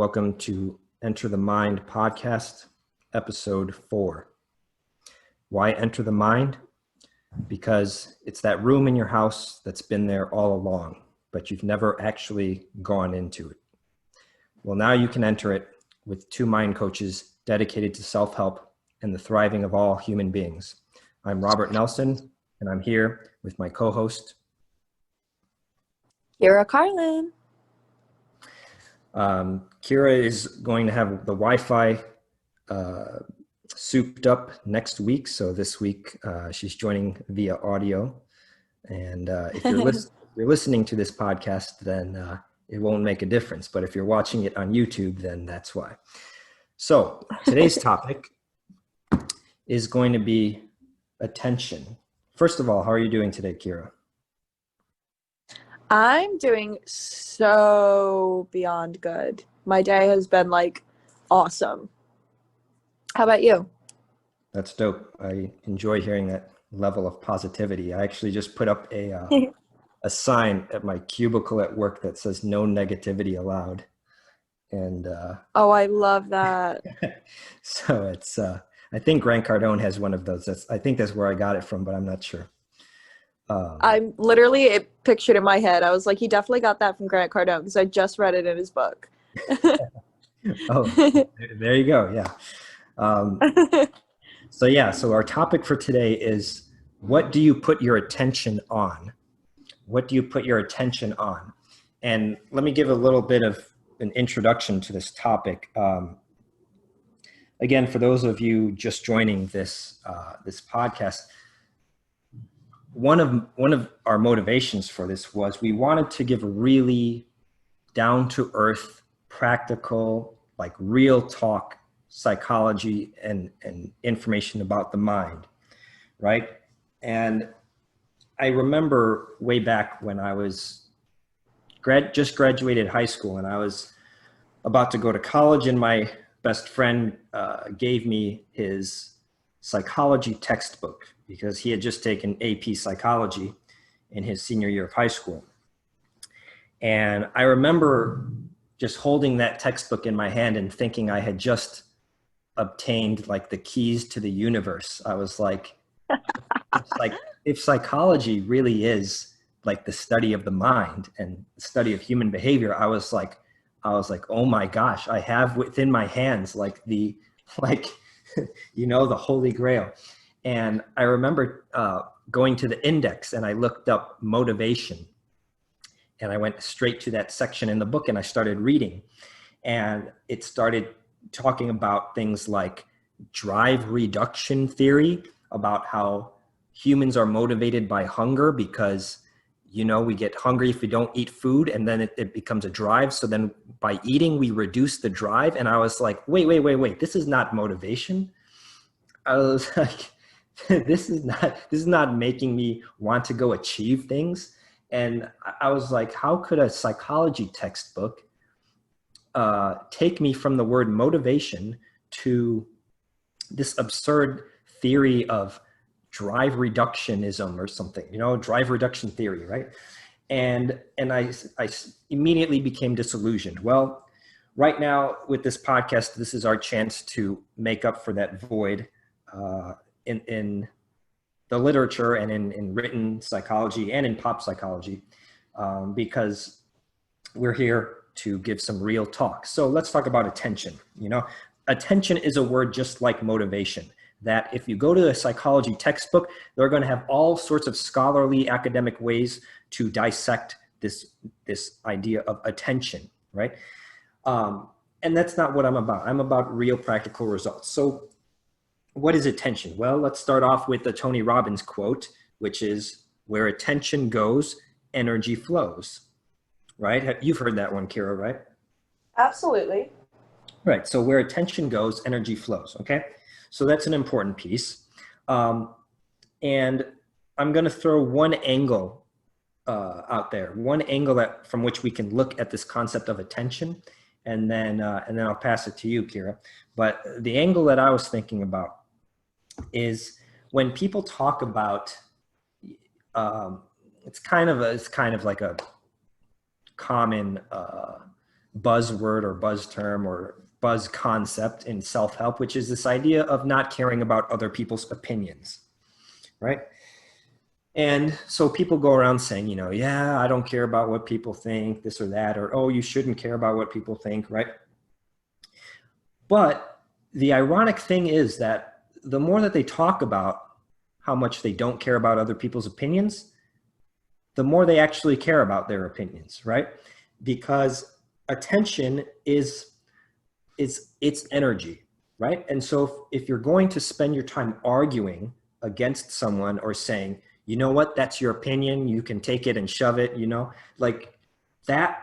Welcome to Enter the Mind podcast, episode 4. Why enter the mind? Because it's that room in your house that's been there all along, but you've never actually gone into it. Well, now you can enter it with 2 mind coaches dedicated to self-help and the thriving of all human beings. I'm Robert Nelson, and I'm here with my co-host, Kyra Carlin. Kyra is going to have the Wi-Fi souped up next week. So this week she's joining via audio. And if you're listening to this podcast, then it won't make a difference. But if you're watching it on YouTube, then that's why. So today's topic is going to be attention. First of all, how are you doing today, Kyra? I'm doing so beyond good. My day has been like awesome. How about you? That's dope. I enjoy hearing that level of positivity. I actually just put up a sign at my cubicle at work that says no negativity allowed. And oh, I love that. So it's I think Grant Cardone has one of those. I think that's where I got it from, but I'm not sure. I'm literally pictured in my head. I was like, he definitely got that from Grant Cardone because I just read it in his book. Oh, there you go. Yeah. So our topic for today is, what do you put your attention on? What do you put your attention on? And let me give a little bit of an introduction to this topic. Again, for those of you just joining this podcast, one of our motivations for this was we wanted to give a really down-to-earth, practical, like real talk psychology and information about the mind, right? And I remember way back when I was just graduated high school and I was about to go to college, and my best friend gave me his psychology textbook because he had just taken AP psychology in his senior year of high school. And I remember just holding that textbook in my hand and thinking I had just obtained like the keys to the universe. I was like, if psychology really is like the study of the mind and the study of human behavior, I was like, oh my gosh, I have within my hands like the Holy Grail. And I remember going to the index and I looked up motivation, and I went straight to that section in the book and I started reading, and it started talking about things like drive reduction theory, about how humans are motivated by hunger because, we get hungry if we don't eat food, and then it becomes a drive. So then by eating, we reduce the drive. And I was like, wait, this is not motivation. I was like, this is not making me want to go achieve things. And I was like, how could a psychology textbook take me from the word motivation to this absurd theory of drive reductionism or something, drive reduction theory, right? And I immediately became disillusioned. Well, right now with this podcast, this is our chance to make up for that void in the literature and in written psychology and in pop psychology, because we're here to give some real talk. So let's talk about attention. Attention is a word just like motivation, that if you go to a psychology textbook, they're going to have all sorts of scholarly academic ways to dissect this idea of attention, right? And that's not what I'm about. I'm about real practical results. So what is attention? Well, let's start off with the Tony Robbins quote, which is, where attention goes, energy flows, right? You've heard that one, Kyra, right? Absolutely. Right. So where attention goes, energy flows. Okay. So that's an important piece. And I'm going to throw one angle out there, one angle from which we can look at this concept of attention. And then I'll pass it to you, Kyra. But the angle that I was thinking about is when people talk about, it's kind of like a common buzzword or buzz term or buzz concept in self-help, which is this idea of not caring about other people's opinions, right? And so people go around saying, you know, yeah, I don't care about what people think, this or that, or, oh, you shouldn't care about what people think, right? But the ironic thing is that the more that they talk about how much they don't care about other people's opinions, the more they actually care about their opinions, right? Because attention is it's energy, right? And so if you're going to spend your time arguing against someone or saying, you know what, that's your opinion, you can take it and shove it, you know, like that,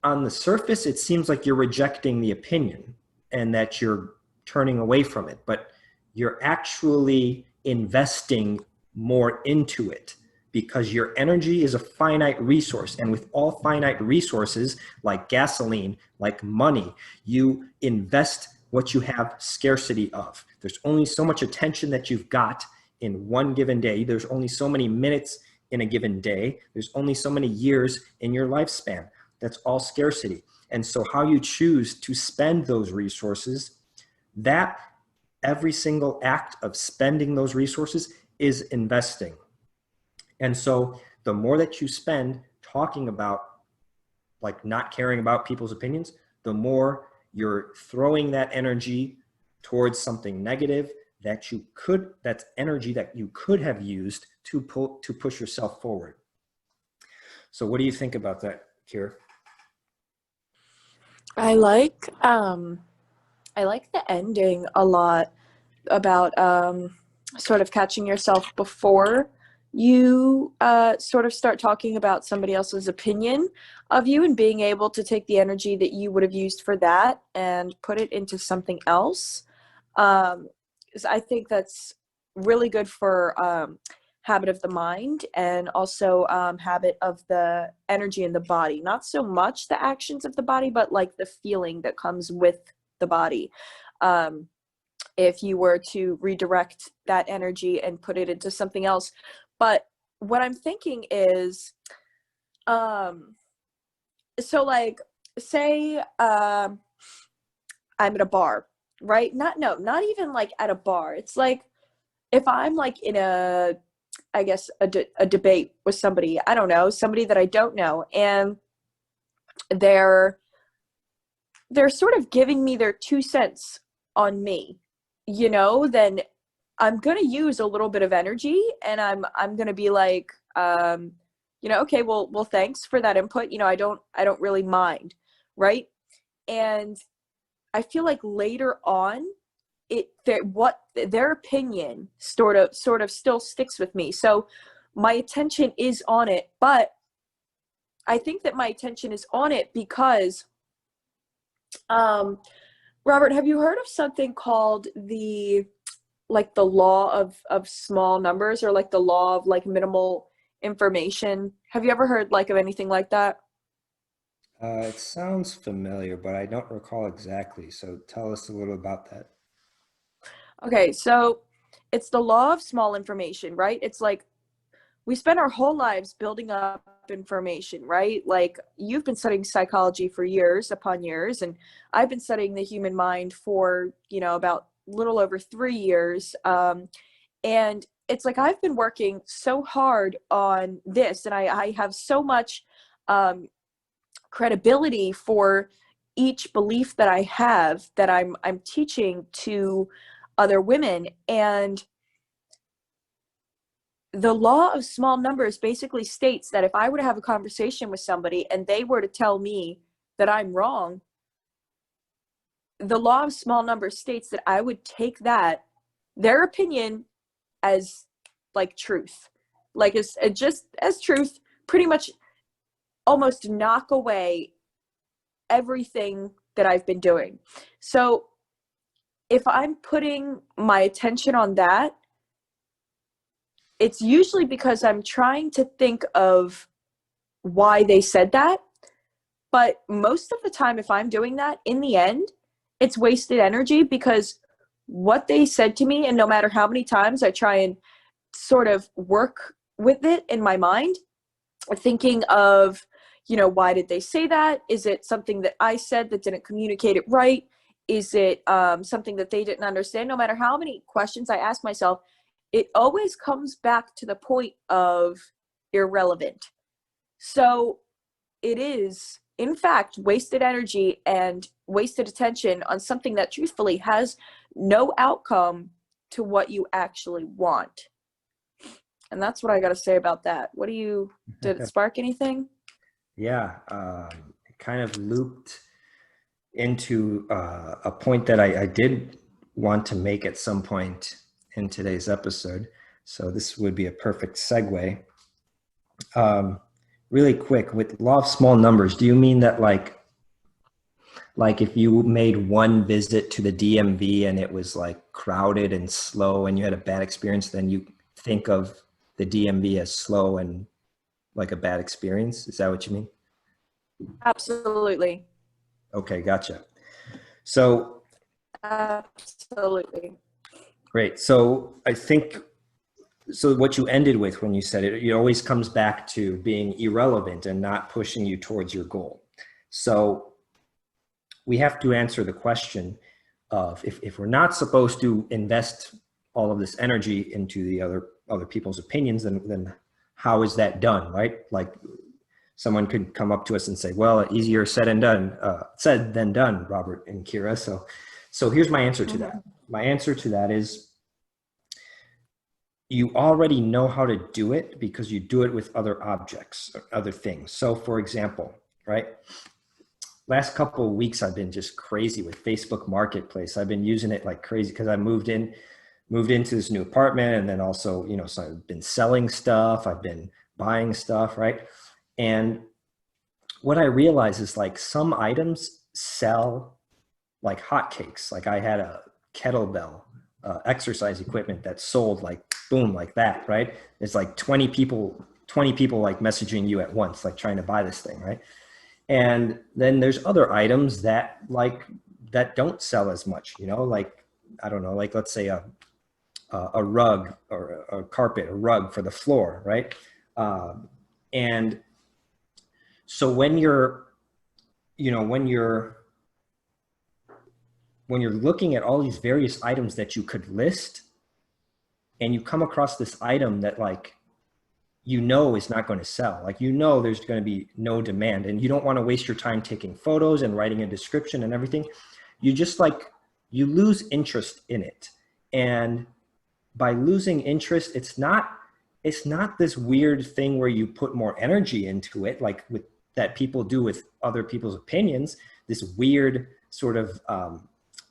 on the surface, it seems like you're rejecting the opinion and that you're turning away from it, but you're actually investing more into it because your energy is a finite resource. And with all finite resources, like gasoline, like money, you invest what you have scarcity of. There's only so much attention that you've got in one given day. There's only so many minutes in a given day. There's only so many years in your lifespan. That's all scarcity. And so how you choose to spend those resources, that every single act of spending those resources is investing. And so the more that you spend talking about like not caring about people's opinions, the more you're throwing that energy towards something negative that's energy that you could have used to push yourself forward. So what do you think about that, Kyra? I like the ending a lot about sort of catching yourself before you sort of start talking about somebody else's opinion of you and being able to take the energy that you would have used for that and put it into something else. I think that's really good for habit of the mind and also habit of the energy in the body. Not so much the actions of the body, but like the feeling that comes with the body. If you were to redirect that energy and put it into something else. But what I'm thinking is, so like, say I'm at a bar, right? Not even like at a bar. It's like if I'm like in a debate with somebody, I don't know, somebody that I don't know, and they're sort of giving me their 2 cents on me, you know, then I'm going to use a little bit of energy and I'm going to be like, you know, okay, well, thanks for that input. You know, I don't really mind. Right. And I feel like later on what their opinion sort of still sticks with me. So my attention is on it, but I think that my attention is on it because, Robert, have you heard of something called the law of small numbers, or like the law of like minimal information? Have you ever heard like of anything like that? It sounds familiar, but I don't recall exactly. So tell us a little about that. Okay, so it's the law of small information, right? It's like we spend our whole lives building up information, right? Like you've been studying psychology for years upon years, and I've been studying the human mind for, you know, about little over 3 years. And it's like I've been working so hard on this, and I have so much credibility for each belief that I have that I'm teaching to other women. And the law of small numbers basically states that if I were to have a conversation with somebody and they were to tell me that I'm wrong, the law of small numbers states that I would take their opinion as like truth, like as just as truth, pretty much almost knock away everything that I've been doing. So if I'm putting my attention on that, it's usually because I'm trying to think of why they said that. But most of the time, if I'm doing that, in the end, it's wasted energy because what they said to me, and no matter how many times I try and sort of work with it in my mind, thinking of, why did they say that? Is it something that I said that didn't communicate it right? Is it something that they didn't understand? No matter how many questions I ask myself, it always comes back to the point of irrelevant. So it is, in fact, wasted energy and wasted attention on something that truthfully has no outcome to what you actually want. And that's what I got to say about that. Did it spark anything? Yeah, it kind of looped into a point that I did want to make at some point in today's episode. So this would be a perfect segue. Really quick, with law of small numbers, do you mean that like if you made one visit to the DMV and it was like crowded and slow and you had a bad experience, then you think of the DMV as slow and like a bad experience? Is that what you mean? Absolutely. Okay, gotcha. So absolutely. Great. So I think, so what you ended with when you said it, it always comes back to being irrelevant and not pushing you towards your goal. So we have to answer the question of if we're not supposed to invest all of this energy into the other people's opinions, then how is that done, right? Like someone could come up to us and say, well, easier said than done, Robert and Kyra. So here's my answer to that. My answer to that is you already know how to do it because you do it with other objects or other things. So for example, right? Last couple of weeks, I've been just crazy with Facebook Marketplace. I've been using it like crazy because I moved into this new apartment, and then also, so I've been selling stuff. I've been buying stuff, right? And what I realize is like some items sell like hotcakes. Like I had a kettlebell exercise equipment that sold like boom, like that, right? It's like 20 people like messaging you at once, like trying to buy this thing, right? And then there's other items that don't sell as much, like, I don't know, like let's say a rug or a carpet, a rug for the floor, right? And so when you're looking at all these various items that you could list, and you come across this item that like, is not going to sell, like, there's going to be no demand, and you don't want to waste your time taking photos and writing a description and everything. You just you lose interest in it. And by losing interest, it's not this weird thing where you put more energy into it, like that people do with other people's opinions, this weird sort of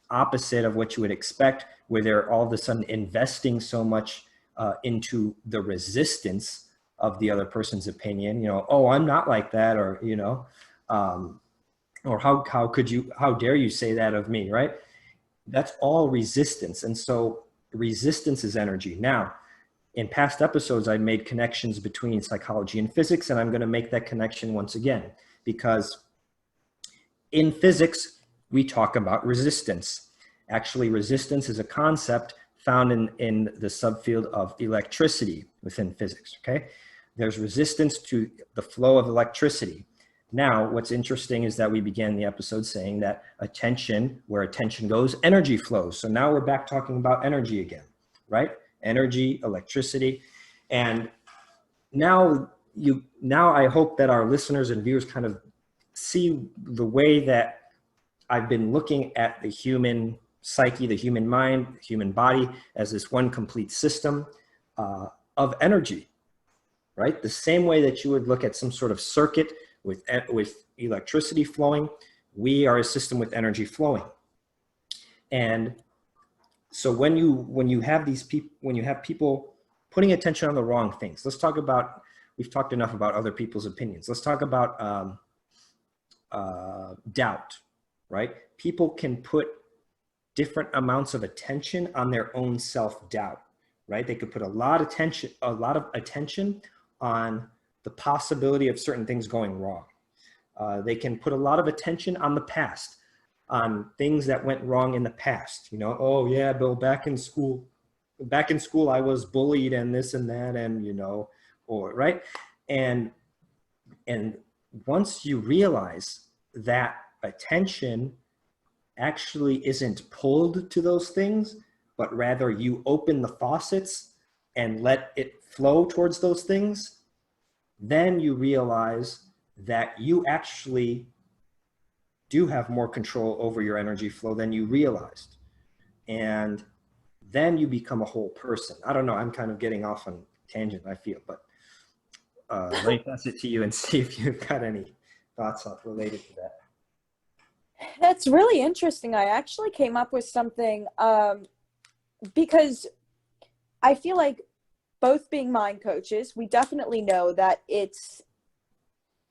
opposite of what you would expect, where they're all of a sudden investing so much into the resistance of the other person's opinion, oh, I'm not like that, or, or how dare you say that of me, right? That's all resistance. And so resistance is energy. Now, in past episodes, I made connections between psychology and physics, and I'm going to make that connection once again, because in physics, we talk about resistance. Actually, resistance is a concept found in the subfield of electricity within physics, okay? There's resistance to the flow of electricity. Now, what's interesting is that we began the episode saying that where attention goes, energy flows. So now we're back talking about energy again, right? Energy, electricity. And now I hope that our listeners and viewers kind of see the way that I've been looking at the human psyche, the human mind, the human body as this one complete system of energy, right? The same way that you would look at some sort of circuit with electricity flowing, we are a system with energy flowing. And so when you have people putting attention on the wrong things, we've talked enough about other people's opinions. Let's talk about doubt, right? People can put different amounts of attention on their own self-doubt, right? They could put a lot of attention on the possibility of certain things going wrong. They can put a lot of attention on the past, on things that went wrong in the past. Oh yeah, Bill, back in school I was bullied and this and that, and or right, and once you realize that attention actually isn't pulled to those things, but rather you open the faucets and let it flow towards those things, then you realize that you actually do have more control over your energy flow than you realized. And then you become a whole person. I don't know, I'm kind of getting off on tangent, I feel, but let me pass it to you and see if you've got any thoughts related to that. That's really interesting. I actually came up with something because I feel like, both being mind coaches, we definitely know that it's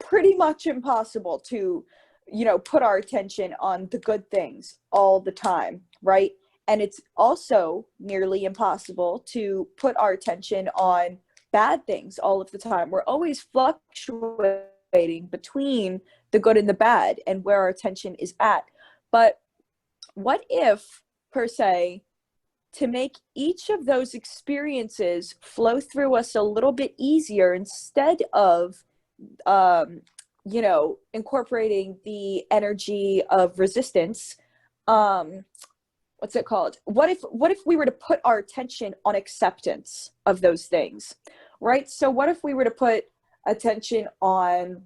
pretty much impossible to, put our attention on the good things all the time, right? And it's also nearly impossible to put our attention on bad things all of the time. We're always fluctuating between the good and the bad and where our attention is at. But what if, per se, to make each of those experiences flow through us a little bit easier, instead of, incorporating the energy of resistance, what's it called? What if we were to put our attention on acceptance of those things, right? So what if we were to put attention on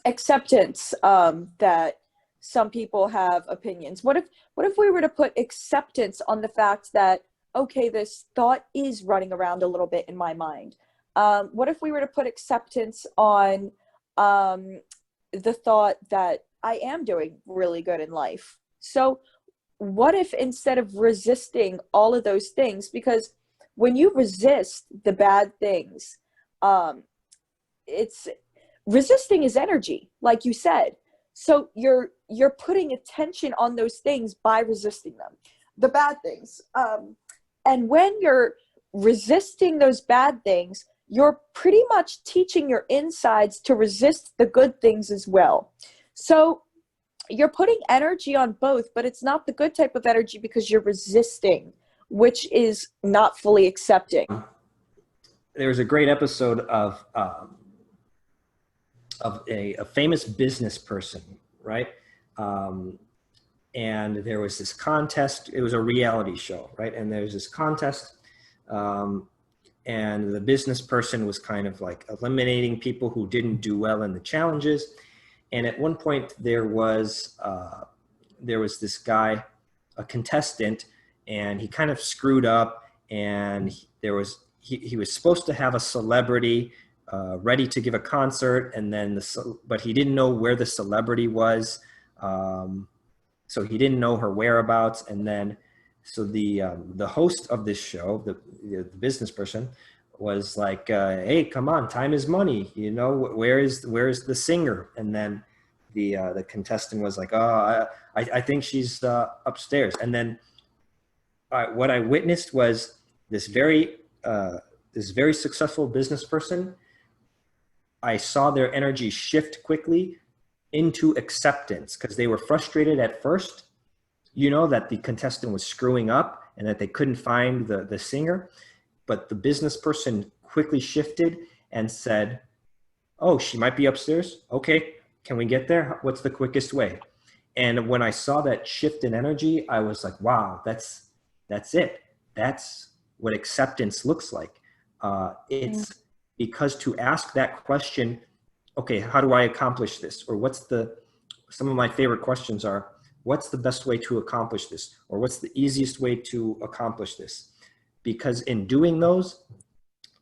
acceptance, that some people have opinions? What if we were to put acceptance on the fact that, okay, this thought is running around a little bit in my mind? What if we were to put acceptance on the thought that I am doing really good in life? So what if, instead of resisting all of those things, because when you resist the bad things, it's resisting is energy, like you said. So you're putting attention on those things by resisting them, the bad things. And when you're resisting those bad things, you're pretty much teaching your insides to resist the good things as well. So you're putting energy on both, but it's not the good type of energy because you're resisting, which is not fully accepting. There was a great episode of a famous business person, right? And there was this contest. It was a reality show, right? And there was this contest, and the business person was kind of like eliminating people who didn't do well in the challenges. And at one point there was this guy, a contestant, and he kind of screwed up, and he was supposed to have a celebrity ready to give a concert, and then but he didn't know where the celebrity was, so he didn't know her whereabouts. And then so the host of this show, the business person, was like, hey, come on, time is money, where is the singer? And then the contestant was like, oh, I think she's upstairs. And then what I witnessed was this very successful business person. I saw their energy shift quickly into acceptance, because they were frustrated at first, that the contestant was screwing up and that they couldn't find the singer. But the business person quickly shifted and said, oh, she might be upstairs. Okay, can we get there? What's the quickest way? And when I saw that shift in energy, I was like, wow, that's it. That's what acceptance looks like. It's because to ask that question, okay, how do I accomplish this? Or some of my favorite questions are, what's the best way to accomplish this? Or what's the easiest way to accomplish this? Because in doing those,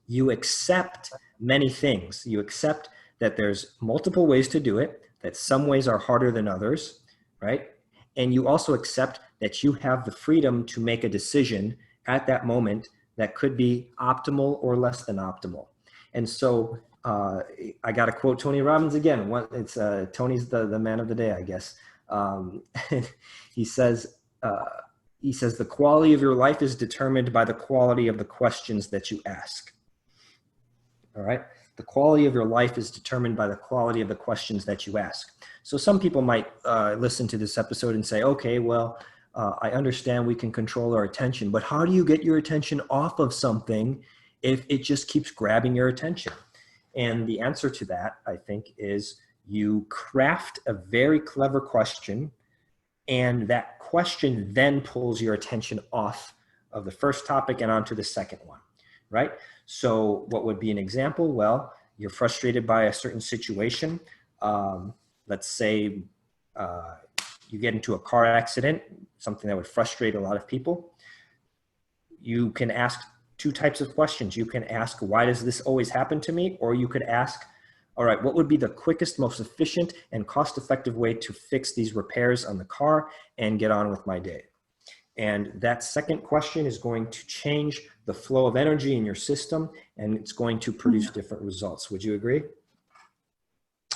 you accept many things. You accept that there's multiple ways to do it, that some ways are harder than others, right? And you also accept that you have the freedom to make a decision at that moment that could be optimal or less than optimal. And so I got to quote Tony Robbins again. It's Tony's the man of the day, I guess. He says, the quality of your life is determined by the quality of the questions that you ask. All right. The quality of your life is determined by the quality of the questions that you ask. So some people might listen to this episode and say, okay, well, I understand we can control our attention, but how do you get your attention off of something if it just keeps grabbing your attention? And the answer to that, I think, is You craft a very clever question, and that question then pulls your attention off of the first topic and onto the second one, right? So what would be an example? Well, you're frustrated by a certain situation. Let's say you get into a car accident, something that would frustrate a lot of people. You can ask two types of questions. You can ask, why does this always happen to me? Or you could ask, all right, what would be the quickest, most efficient, and cost-effective way to fix these repairs on the car and get on with my day? And that second question is going to change the flow of energy in your system, and it's going to produce different results. Would you agree?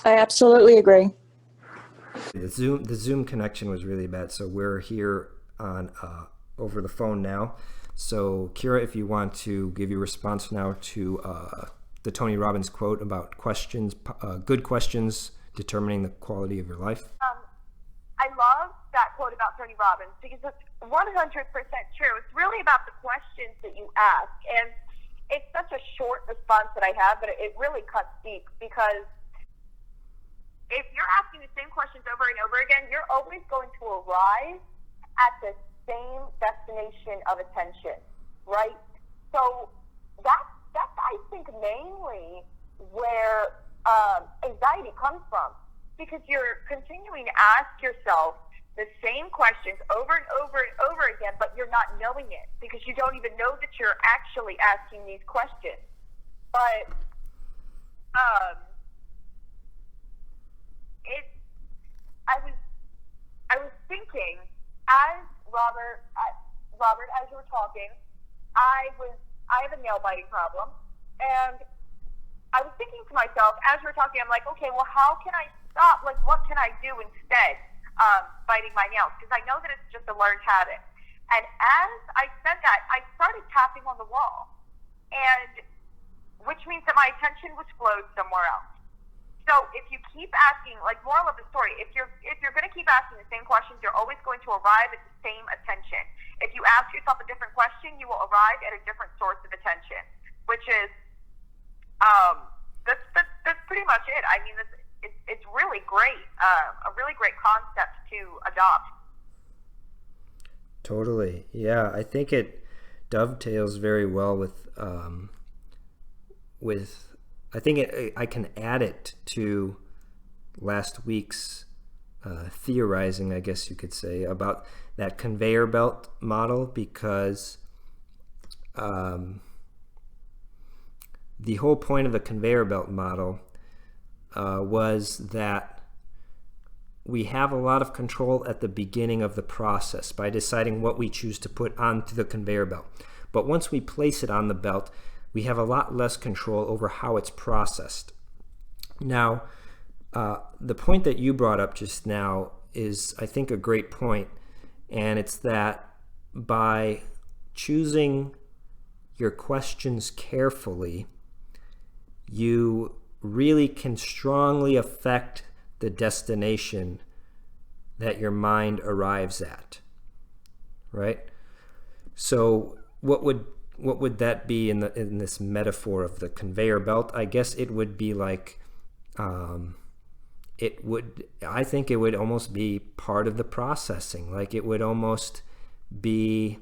I absolutely agree. The Zoom connection was really bad, so we're here on over the phone now. So Kyra, if you want to give your response now to the Tony Robbins quote about questions, good questions determining the quality of your life. I love that quote about Tony Robbins because it's 100% true. It's really about the questions that you ask. And it's such a short response that I have, but it really cuts deep, because if you're asking the same questions over and over again, you're always going to arrive at the same destination of attention, right? So that's I think mainly where anxiety comes from, because you're continuing to ask yourself the same questions over and over and over again, but you're not knowing it because you don't even know that you're actually asking these questions. But I was thinking, as Robert, as you were talking, I have a nail biting problem, and I was thinking to myself as we were talking, I'm like, okay, well, how can I stop? Like, what can I do instead biting my nails? Because I know that it's just a learned habit. And as I said that, I started tapping on the wall, and which means that my attention was flowed somewhere else. So if you keep asking, like, moral of the story, if you're going to keep asking the same questions, you're always going to arrive at the same attention. If you ask yourself a different question, you will arrive at a different source of attention, which is that's pretty much it. I mean, it's really great, a really great concept to adopt. Totally, yeah. I think it dovetails very well with I think I can add it to last week's theorizing, I guess you could say, about that conveyor belt model, because the whole point of the conveyor belt model was that we have a lot of control at the beginning of the process by deciding what we choose to put onto the conveyor belt. But once we place it on the belt, we have a lot less control over how it's processed. Now, the point that you brought up just now is, I think, a great point, and it's that by choosing your questions carefully, you really can strongly affect the destination that your mind arrives at, right? So what would that be in this metaphor of the conveyor belt? I guess it would be like I think it would almost be part of the processing. Like, it would almost be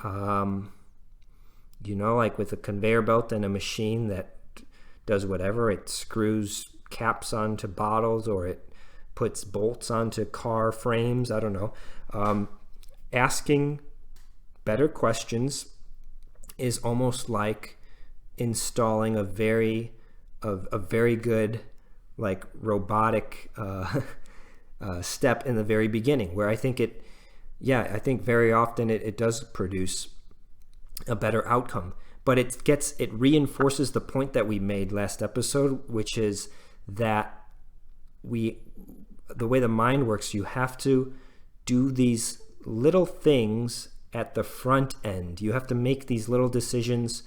like with a conveyor belt and a machine that does whatever. It screws caps onto bottles, or it puts bolts onto car frames. I don't know. Asking better questions is almost like installing a very good, like, robotic step in the very beginning, where I think very often it does produce a better outcome. But it reinforces the point that we made last episode, which is that the way the mind works, you have to do these little things at the front end. You have to make these little decisions.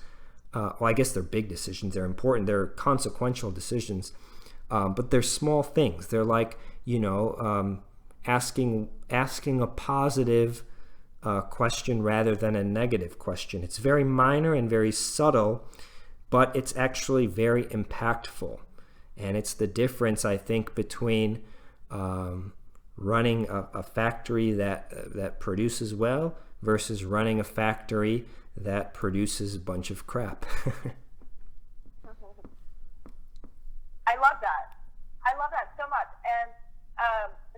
Well, I guess they're big decisions. They're important. They're consequential decisions. But they're small things. They're like, asking a positive question rather than a negative question. It's very minor and very subtle, but it's actually very impactful. And it's the difference, I think, between running a factory that produces well versus running a factory that produces a bunch of crap. I love that. I love that so much. And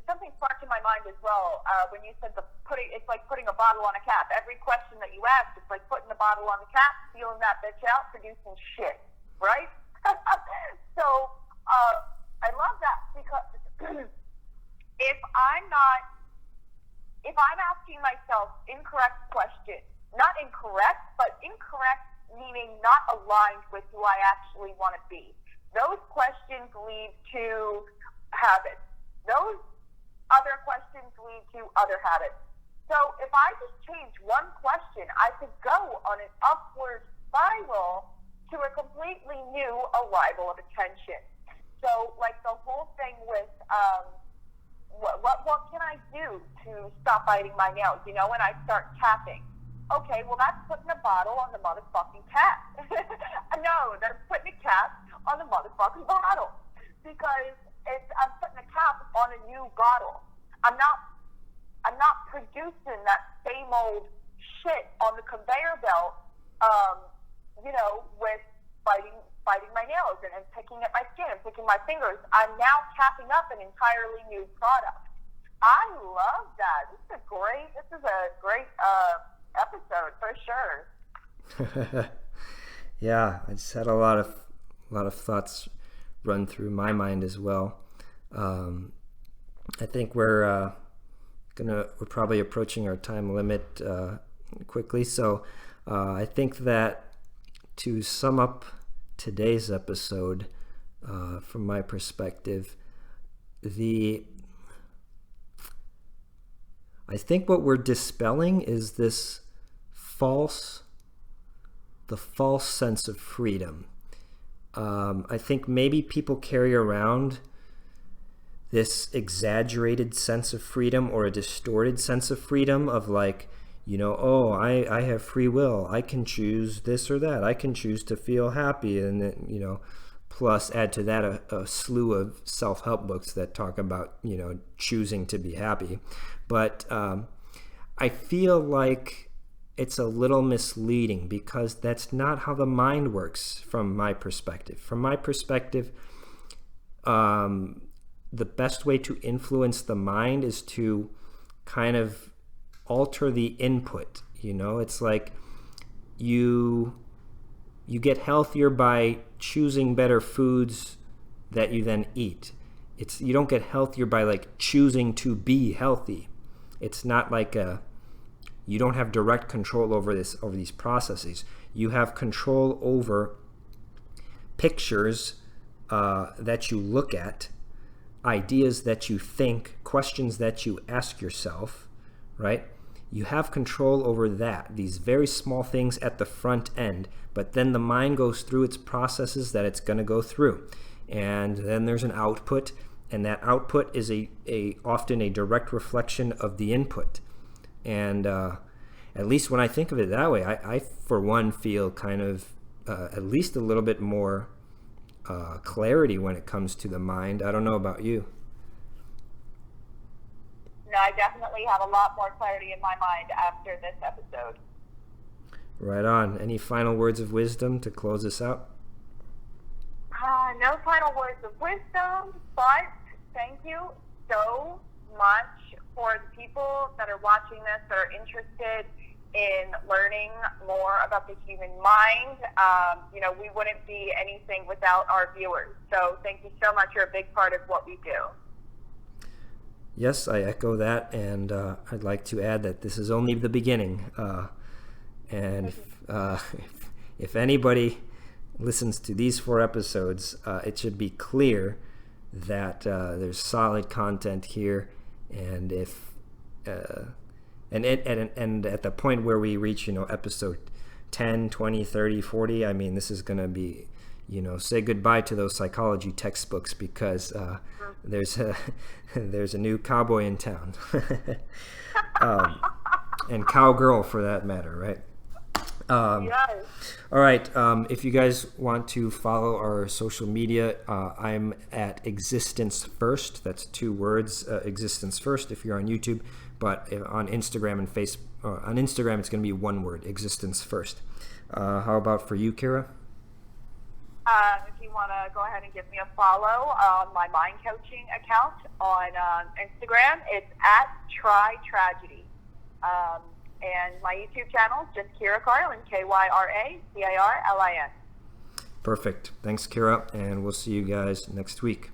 something sparked in my mind as well when you said it's like putting a bottle on a cap. Every question that you ask, it's like putting the bottle on the cap, sealing that bitch out, producing shit, right? So I love that because if I'm asking myself incorrect questions, not incorrect, but incorrect meaning not aligned with who I actually want to be. Those questions lead to habits. Those other questions lead to other habits. So if I just change one question, I could go on an upward spiral to a completely new arrival of attention. So like the whole thing with what can I do to stop biting my nails? You know, when I start tapping. Okay, well that's putting a bottle on the motherfucking cap. No, that's putting a cap on the motherfucking bottle. Because I'm putting a cap on a new bottle. I'm not producing that same old shit on the conveyor belt, with biting my nails and picking at my skin and picking my fingers. I'm now capping up an entirely new product. I love that. This is a great episode for sure. Yeah, I just had a lot of thoughts run through my mind as well. I think we're probably approaching our time limit quickly, so I think that to sum up today's episode, from my perspective, I think what we're dispelling is the false sense of freedom. I think maybe people carry around this exaggerated sense of freedom or a distorted sense of freedom of like, I have free will. I can choose this or that. I can choose to feel happy. And then, plus add to that a slew of self-help books that talk about, choosing to be happy. But I feel like it's a little misleading because that's not how the mind works from my perspective. From my perspective, the best way to influence the mind is to kind of alter the input. It's like you get healthier by choosing better foods that you then eat. You don't get healthier by like choosing to be healthy. It's not like you don't have direct control over these processes. You have control over pictures that you look at, ideas that you think, questions that you ask yourself, right? You have control over that, these very small things at the front end, but then the mind goes through its processes that it's going to go through. And then there's an output, and that output is often a direct reflection of the input. And at least when I think of it that way, I for one feel kind of at least a little bit more clarity when it comes to the mind. I don't know about you. No, I definitely have a lot more clarity in my mind after this episode. Right on. Any final words of wisdom to close us out? No final words of wisdom, but thank you so much for the people that are watching this, that are interested in learning more about the human mind. We wouldn't be anything without our viewers. So thank you so much. You're a big part of what we do. Yes, I echo that, and I'd like to add that this is only the beginning. And if anybody listens to these 4 episodes, it should be clear that there's solid content here, and and at the point where we reach, episode 10, 20, 30, 40, I mean, this is going to be, say goodbye to those psychology textbooks because there's a new cowboy in town, and cowgirl for that matter, right? Yes. All right. If you guys want to follow our social media, I'm at Existence First. That's 2 words, Existence First. If you're on YouTube, but on Instagram and on Instagram, it's going to be 1 word, Existence First. How about for you, Kyra? If you want to go ahead and give me a follow on my mind coaching account on Instagram, it's at Try Tragedy. And my YouTube channel is just Kyra Carlin, KyraCarlin. Perfect. Thanks, Kyra, and we'll see you guys next week.